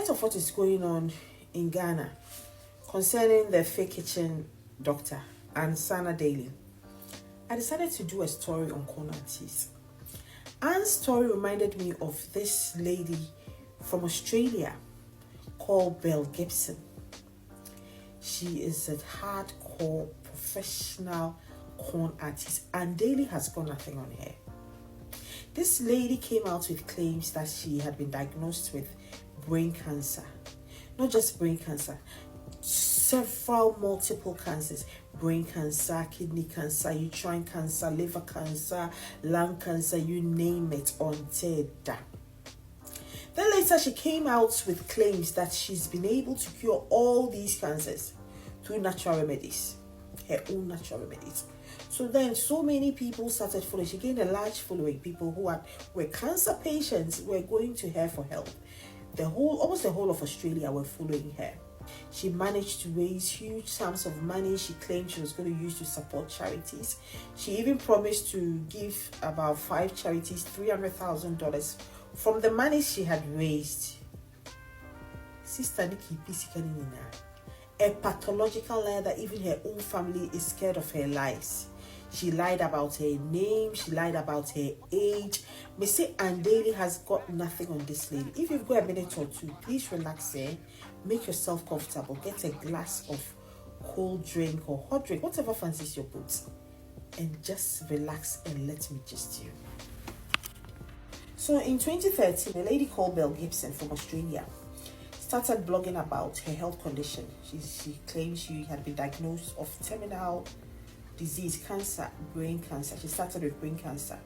light of what is going on in Ghana concerning the fake kitchen doctor and Sana Daly, I decided to do a story on corn teas. Anne's story reminded me of this lady from Australia called Belle Gibson. She is a hardcore professional corn artist, and Daly has got nothing on her. This lady came out with claims that she had been diagnosed with brain cancer. Not just brain cancer, several multiple cancers. Brain cancer, kidney cancer, uterine cancer, liver cancer, lung cancer, you name it, until that. Then later she came out with claims that she's been able to cure all these cancers through natural remedies, her own natural remedies. So then so many people started following. She gained a large following. People who were cancer patients were going to her for help. Almost the whole of Australia were following her. She managed to raise huge sums of money she claimed she was going to use to support charities. She even promised to give about 5 charities $300,000 from the money she had raised. Sister Nikki Pisikanina, a pathological liar that even her own family is scared of her lies. She lied about her name. She lied about her age. Missy and Daly has got nothing on this lady. If you've got a minute or two, please relax here. Make yourself comfortable. Get a glass of cold drink or hot drink, whatever fancies your boots, and just relax and let me gist you. So in 2013, a lady called Belle Gibson from Australia started blogging about her health condition. She claimed she had been diagnosed of terminal disease, cancer, brain cancer. She started with brain cancer.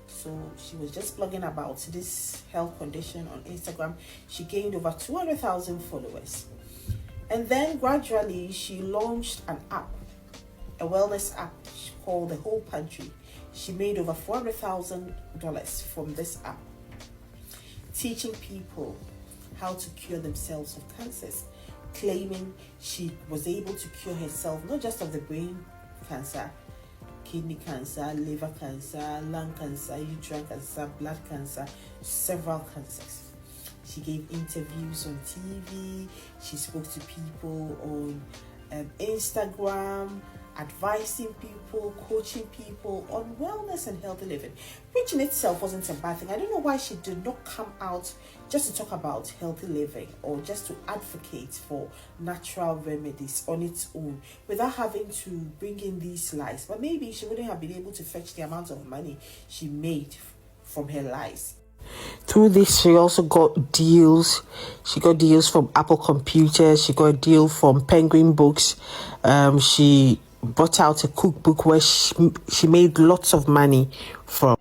So she was just blogging about this health condition on Instagram. She gained over 200,000 followers. And then gradually she launched an app, a wellness app called The Whole Pantry. She made over $400,000 from this app, teaching people how to cure themselves of cancers, claiming she was able to cure herself not just of the brain cancer, kidney cancer, liver cancer, lung cancer, uterine cancer, blood cancer, several cancers. She gave interviews on TV. She spoke to people on Instagram, advising people, coaching people on wellness and healthy living, which in itself wasn't a bad thing. I don't know why she did not come out just to talk about healthy living or just to advocate for natural remedies on its own without having to bring in these lies. But maybe she wouldn't have been able to fetch the amount of money she made from her lies. Through this, she also got deals. She got deals from Apple Computers. She got a deal from Penguin Books. She brought out a cookbook where she made lots of money from.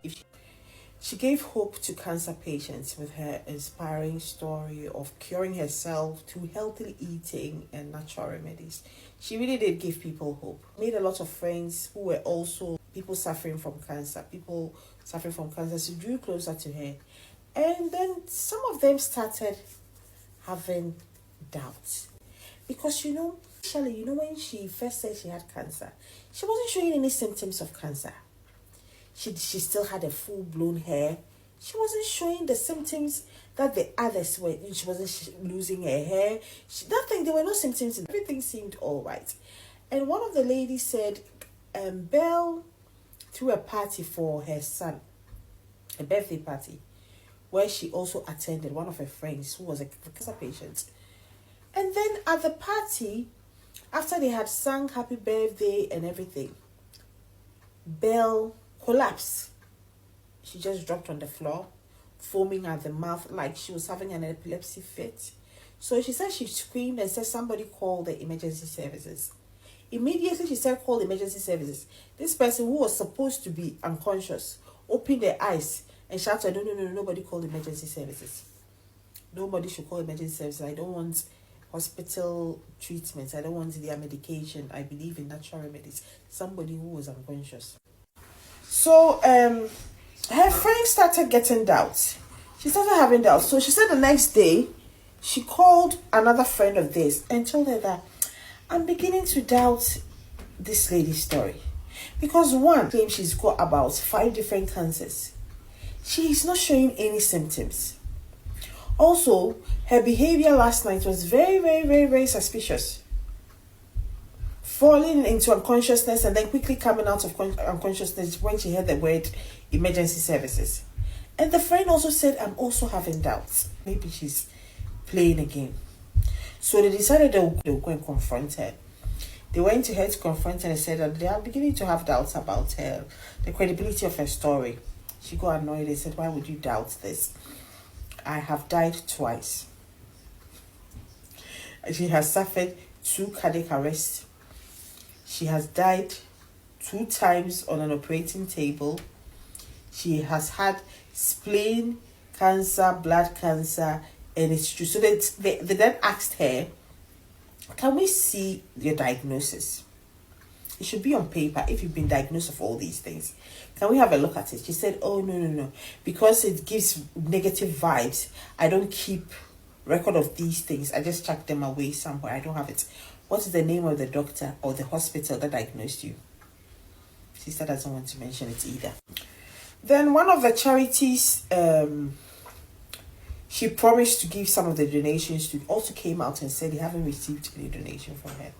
She gave hope to cancer patients with her inspiring story of curing herself through healthy eating and natural remedies. She really did give people hope. Made a lot of friends who were also people suffering from cancer. People suffering from cancer. She drew closer to her. And then some of them started having doubts. Because, Shelley, when she first said she had cancer, she wasn't showing any symptoms of cancer. She still had a full-blown hair. She wasn't showing the symptoms that the others were. She wasn't losing her hair. Nothing. There were no symptoms. Everything seemed all right. And one of the ladies said, Belle threw a party for her son, a birthday party, where she also attended, one of her friends who was a cancer patient. And then at the party, after they had sung happy birthday and everything, Belle collapsed. She just dropped on the floor, foaming at the mouth like she was having an epilepsy fit. So she said she screamed and said somebody called the emergency services. Immediately she said call the emergency services. This person who was supposed to be unconscious opened their eyes and shouted, no, nobody called emergency services. Nobody should call emergency services. I don't want hospital treatments. I don't want their medication. I believe in natural remedies. Somebody who was unconscious. So her friend started getting doubts. She started having doubts. So she said the next day, she called another friend of theirs and told her that I'm beginning to doubt this lady's story. Because one claims she's got about 5 different cancers. She is not showing any symptoms. Also, her behavior last night was very, very, very, very suspicious. Falling into unconsciousness and then quickly coming out of unconsciousness when she heard the word emergency services. And the friend also said, I'm also having doubts. Maybe she's playing a game. So they decided they would go and confront her. They went to her to confront her and said that they are beginning to have doubts about her, the credibility of her story. She got annoyed and said, why would you doubt this? I have died twice. She has suffered 2 cardiac arrests. She has died 2 times on an operating table. She has had spleen cancer, blood cancer, and it's true. So they then asked her, can we see your diagnosis? It should be on paper if you've been diagnosed of all these things. Can we have a look at it? She said, oh, no. Because it gives negative vibes, I don't keep record of these things. I just chuck them away somewhere. I don't have it. What is the name of the doctor or the hospital that diagnosed you? Sister doesn't want to mention it either. Then one of the charities she promised to give some of the donations to also came out and said they haven't received any donation from her.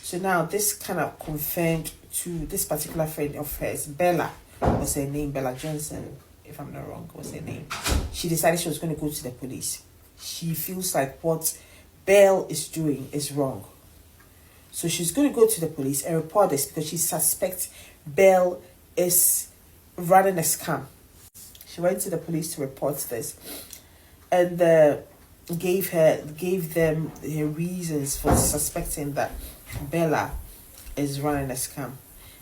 So now this kind of confirmed to this particular friend of hers, Bella was her name, Bella Johnson, if I'm not wrong, was her name. She decided she was going to go to the police. She feels like what Belle is doing is wrong. So she's going to go to the police and report this because she suspects Belle is running a scam. She went to the police to report this and gave them her reasons for suspecting that Bella is running a scam.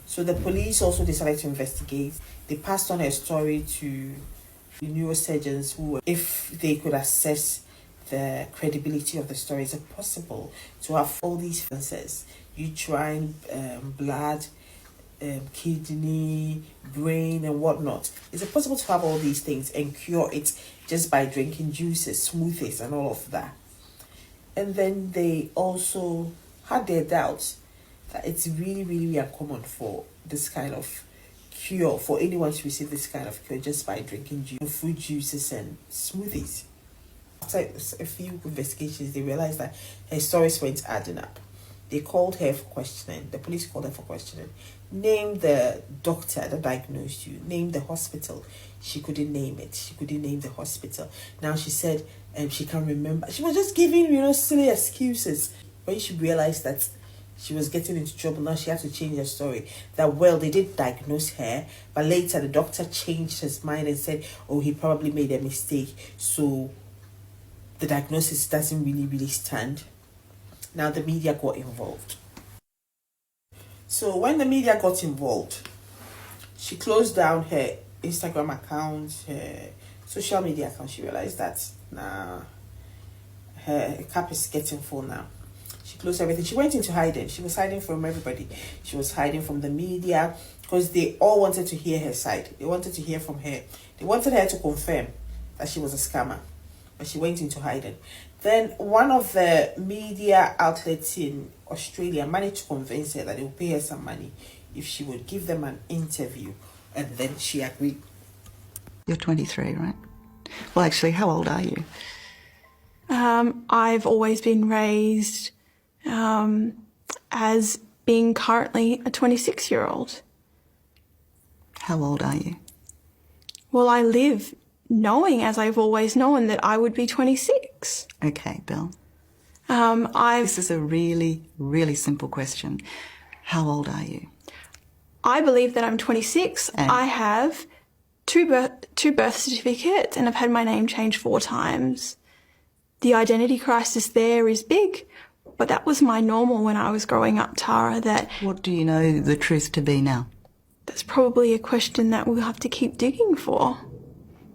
So the police also decided to investigate. They passed on her story to the neurosurgeons who, if they could assess the credibility of the story, is it possible to have all these cancers, uterine, blood, kidney, brain, and whatnot? Is it possible to have all these things and cure it just by drinking juices, smoothies, and all of that? And then they also had their doubts that it's really, really uncommon for this kind of cure, for anyone to receive this kind of cure just by drinking fruit juices and smoothies. After a few investigations, they realized that her stories weren't adding up. They called her for questioning. The police called her for questioning. Name the doctor that diagnosed you. Name the hospital. She couldn't name it. She couldn't name the hospital. Now she said she can't remember. She was just giving, silly excuses. When she realized that she was getting into trouble, now she had to change her story. That, well, they did diagnose her, but later the doctor changed his mind and said, oh, he probably made a mistake. So the diagnosis doesn't really stand. Now the media got involved. So when the media got involved, she closed down her Instagram account, her social media account. She realized that her cup is getting full now. She closed everything. She went into hiding. She was hiding from everybody. She was hiding from the media because they all wanted to hear her side. They wanted to hear from her. They wanted her to confirm that she was a scammer. But she went into hiding. Then one of the media outlets in Australia managed to convince her that they would pay her some money if she would give them an interview. And then she agreed. You're 23, right? Well, actually, how old are you? I've always been raised as being currently a 26-year-old. How old are you? Well, I live knowing, as I've always known, that I would be 26. Okay, Belle. This This is a really, really simple question. How old are you? I believe that I'm 26. And? I have two birth certificates and I've had my name changed 4 times. The identity crisis there is big, but that was my normal when I was growing up, Tara. That What do you know the truth to be now? that's probably a question that we'll have to keep digging for,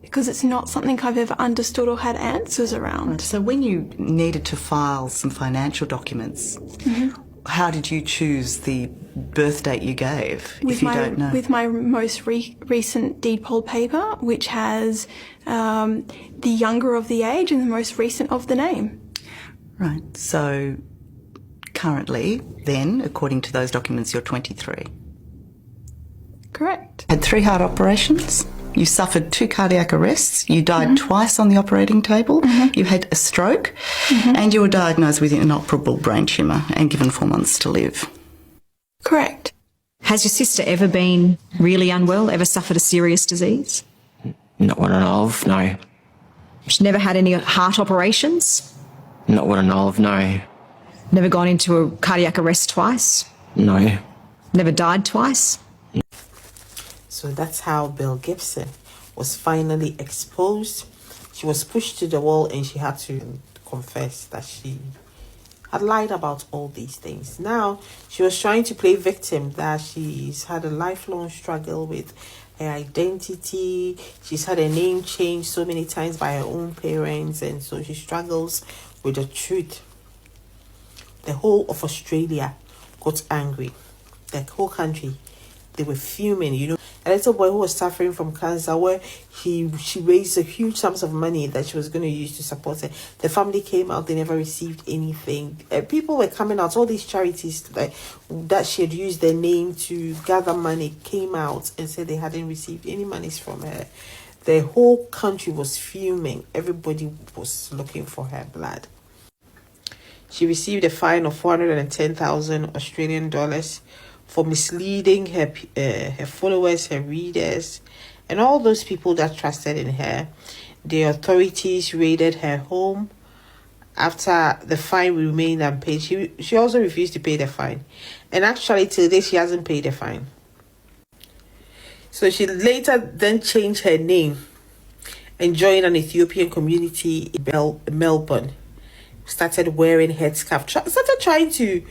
because it's not something I've ever understood or had answers around. So when you needed to file some financial documents, how did you choose the birth date you gave, if you don't know? With my most recent deed poll paper, which has the younger of the age and the most recent of the name. Right, so currently, then, according to those documents, you're 23. Correct. Had 3 heart operations? You suffered 2 cardiac arrests. You died twice on the operating table. You had a stroke. And you were diagnosed with an inoperable brain tumour and given 4 months to live. Correct. Has your sister ever been really unwell, ever suffered a serious disease? Not what I know of, no. She's never had any heart operations? Not what I know of, no. Never gone into a cardiac arrest twice? No. Never died twice? So that's how Belle Gibson was finally exposed. She was pushed to the wall and she had to confess that she had lied about all these things. Now, she was trying to play victim, that she's had a lifelong struggle with her identity. She's had her name changed so many times by her own parents, and so she struggles with the truth. The whole of Australia got angry. The whole country, they were fuming, you know. A little boy who was suffering from cancer, where she raised a huge sums of money that she was going to use to support her. The family came out, they never received anything. People were coming out, all these charities that she had used their name to gather money came out and said they hadn't received any monies from her. The whole country was fuming. Everybody was looking for her blood. She received a fine of 410,000 Australian dollars for misleading her followers, her readers, and all those people that trusted in her. The authorities raided her home. After the fine remained unpaid, she also refused to pay the fine. And actually, till date, she hasn't paid the fine. So she later then changed her name and joined an Ethiopian community in Melbourne. Started wearing headscarf, started trying to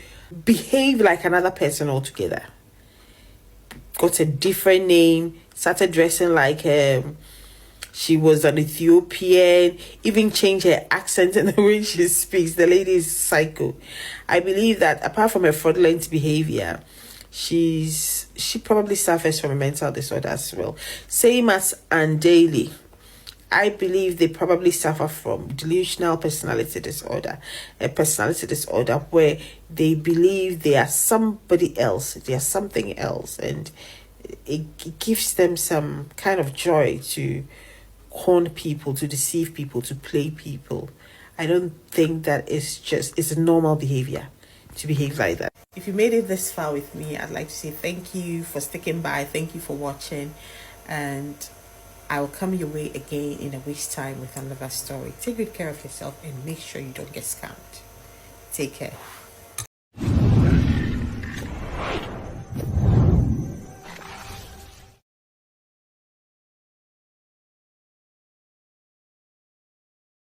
behave like another person altogether. Got a different name, started dressing like she was an Ethiopian, even changed her accent and the way she speaks. The lady is psycho. I believe that apart from her fraudulent behavior, she probably suffers from a mental disorder as well. Same as Anne Daly. I believe they probably suffer from delusional personality disorder, a personality disorder where they believe they are somebody else, they are something else, and it gives them some kind of joy to con people, to deceive people, to play people. I don't think that it's a normal behavior to behave like that. If you made it this far with me, I'd like to say thank you for sticking by, thank you for watching, and I will come your way again in a week's time with another story. Take good care of yourself and make sure you don't get scammed. Take care.